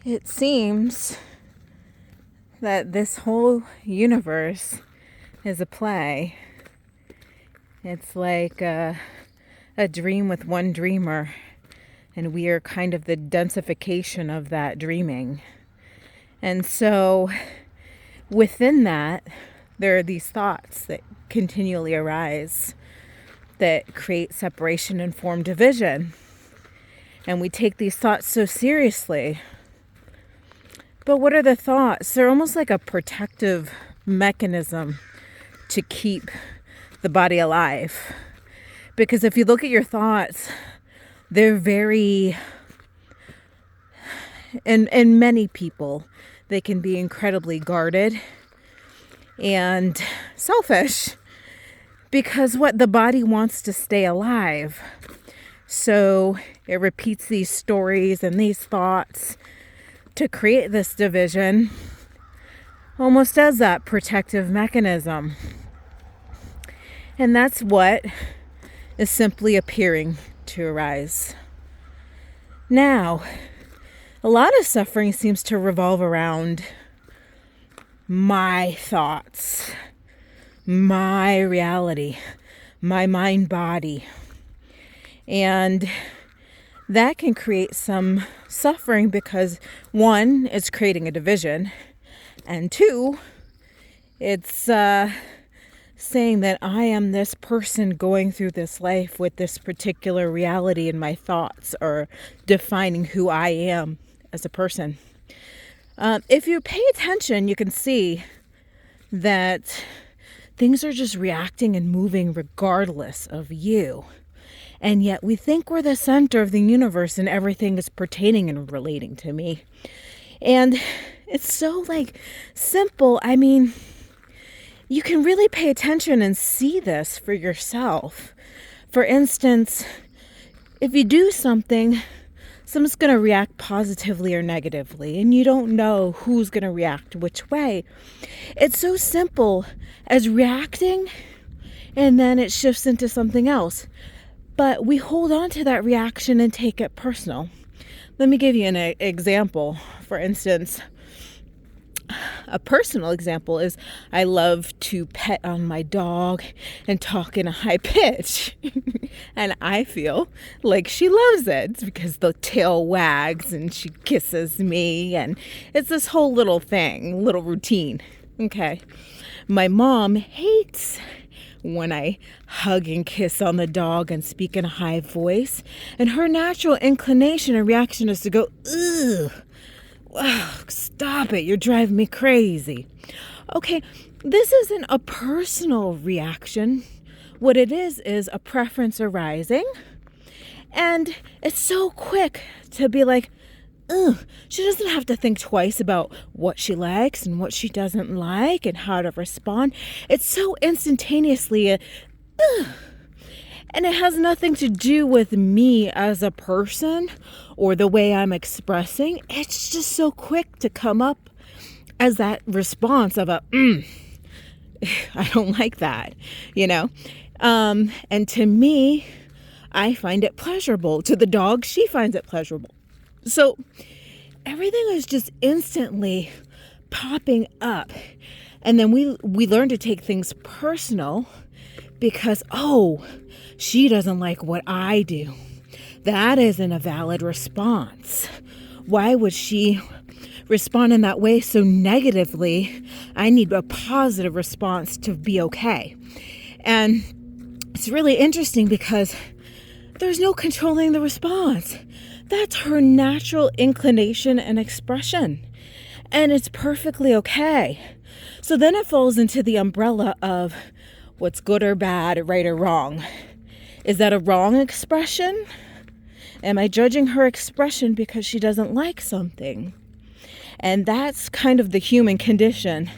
It seems that this whole universe is a play. It's like a dream with one dreamer, and we are kind of the densification of that dreaming. And so within that, there are these thoughts that continually arise that create separation and form division. And we take these thoughts so seriously. But what are the thoughts? They're almost like a protective mechanism to keep the body alive. Because if you look at your thoughts, they're very, in many people, they can be incredibly guarded and selfish. Because what the body wants to stay alive. So it repeats these stories and these thoughts to create this division, almost as that protective mechanism. And that's what is simply appearing to arise. Now, a lot of suffering seems to revolve around my thoughts, my reality, my mind body. And that can create some suffering because one, it's creating a division, and two, it's saying that I am this person going through this life with this particular reality in my thoughts, or defining who I am as a person. If you pay attention, you can see that things are just reacting and moving regardless of you. And yet we think we're the center of the universe and everything is pertaining and relating to me. And it's so simple. I mean, you can really pay attention and see this for yourself. For instance, if you do something, someone's going to react positively or negatively, and you don't know who's going to react which way. It's so simple as reacting, and then it shifts into something else. But we hold on to that reaction and take it personal. Let me give you an example. For instance, a personal example is I love to pet on my dog and talk in a high pitch. And I feel like she loves it because the tail wags and she kisses me. And it's this whole little thing, little routine. Okay. My mom hates when I hug and kiss on the dog and speak in a high voice. And her natural inclination and reaction is to go, ugh, wow, stop it, you're driving me crazy. Okay, this isn't a personal reaction. What it is a preference arising. And it's so quick to be like, ugh, she doesn't have to think twice about what she likes and what she doesn't like and how to respond. It's so instantaneously, and it has nothing to do with me as a person or the way I'm expressing. It's just so quick to come up as that response of I don't like that, and to me, I find it pleasurable. To the dog, she finds it pleasurable. So everything is just instantly popping up. And then we learn to take things personal because, she doesn't like what I do. That isn't a valid response. Why would she respond in that way so negatively? I need a positive response to be okay. And it's really interesting because there's no controlling the response. That's her natural inclination and expression. And it's perfectly okay. So then it falls into the umbrella of what's good or bad, right or wrong. Is that a wrong expression? Am I judging her expression because she doesn't like something? And that's kind of the human condition,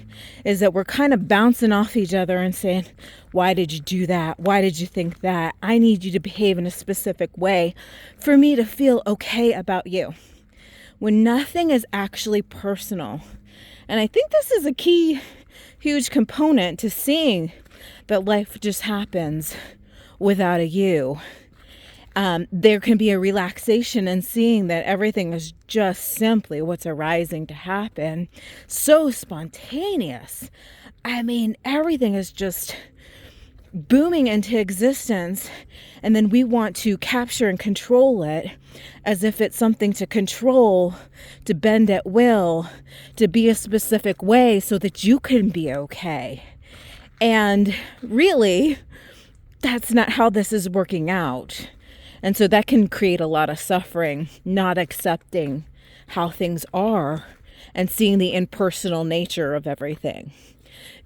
is that we're kind of bouncing off each other and saying, why did you do that? Why did you think that? I need you to behave in a specific way for me to feel okay about you. When nothing is actually personal. And I think this is a key, huge component to seeing that life just happens without a you. there can be a relaxation in seeing that everything is just simply what's arising to happen. So spontaneous. I mean, everything is just booming into existence, and then we want to capture and control it as if it's something to control, to bend at will, to be a specific way so that you can be okay. And really, that's not how this is working out. And so that can create a lot of suffering, not accepting how things are and seeing the impersonal nature of everything.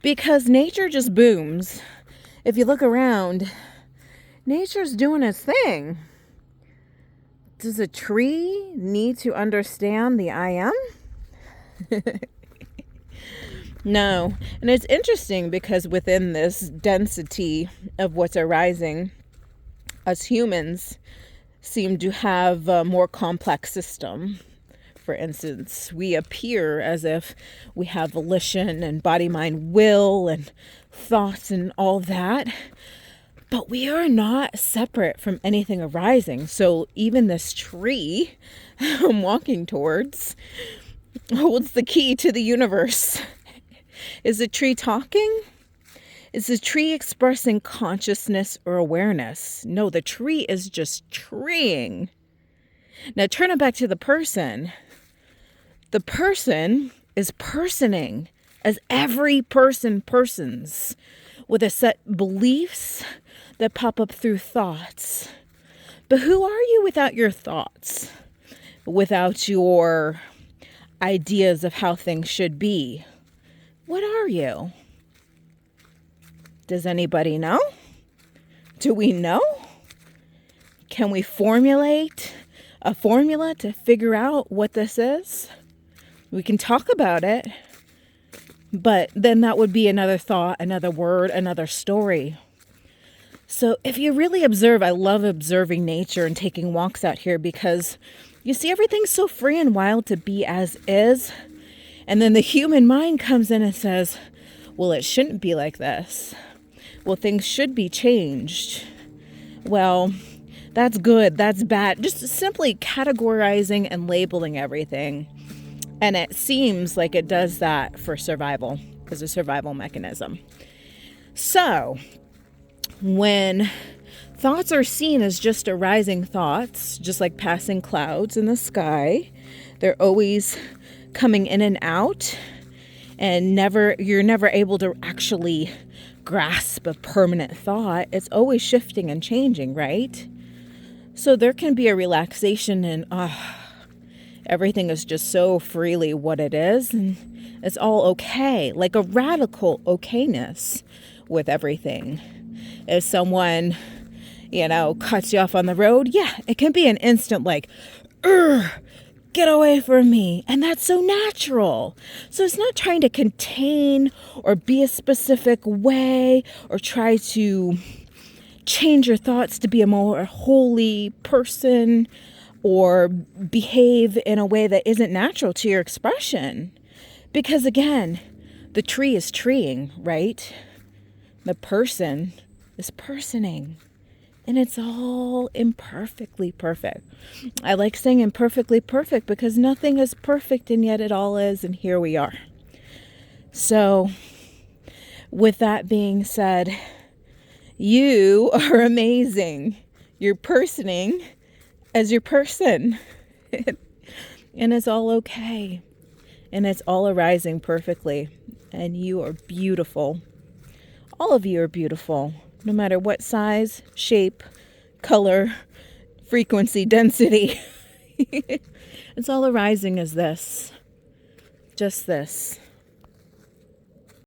Because nature just booms. If you look around, nature's doing its thing. Does a tree need to understand the I am? No. And it's interesting because within this density of what's arising, us humans seem to have a more complex system. For instance, we appear as if we have volition and body, mind, will and thoughts and all that, but we are not separate from anything arising. So even this tree I'm walking towards holds the key to the universe. Is the tree talking? Is the tree expressing consciousness or awareness? No, the tree is just treeing. Now turn it back to the person. The person is personing as every person persons with a set beliefs that pop up through thoughts. But who are you without your thoughts? Without your ideas of how things should be? What are you? Does anybody know? Do we know? Can we formulate a formula to figure out what this is? We can talk about it, but then that would be another thought, another word, another story. So if you really observe, I love observing nature and taking walks out here because you see everything's so free and wild to be as is. And then the human mind comes in and says, well, it shouldn't be like this. Well, things should be changed. Well, that's good, that's bad. Just simply categorizing and labeling everything. And it seems like it does that for survival, as a survival mechanism. So, when thoughts are seen as just arising thoughts, just like passing clouds in the sky, they're always coming in and out, and you're never able to actually grasp a permanent thought. It's always shifting and changing, right? So there can be a relaxation in, everything is just so freely what it is, and it's all okay, like a radical okayness with everything. If someone, cuts you off on the road, yeah, it can be an instant like, get away from me. And that's so natural. So it's not trying to contain or be a specific way or try to change your thoughts to be a more holy person or behave in a way that isn't natural to your expression. Because again, the tree is treeing, right? The person is personing. And it's all imperfectly perfect. I like saying imperfectly perfect because nothing is perfect and yet it all is, and here we are. So, with that being said, you are amazing. You're personing as your person. And it's all okay. And it's all arising perfectly. And you are beautiful. All of you are beautiful. No matter what size, shape, color, frequency, density. It's all arising as this. Just this.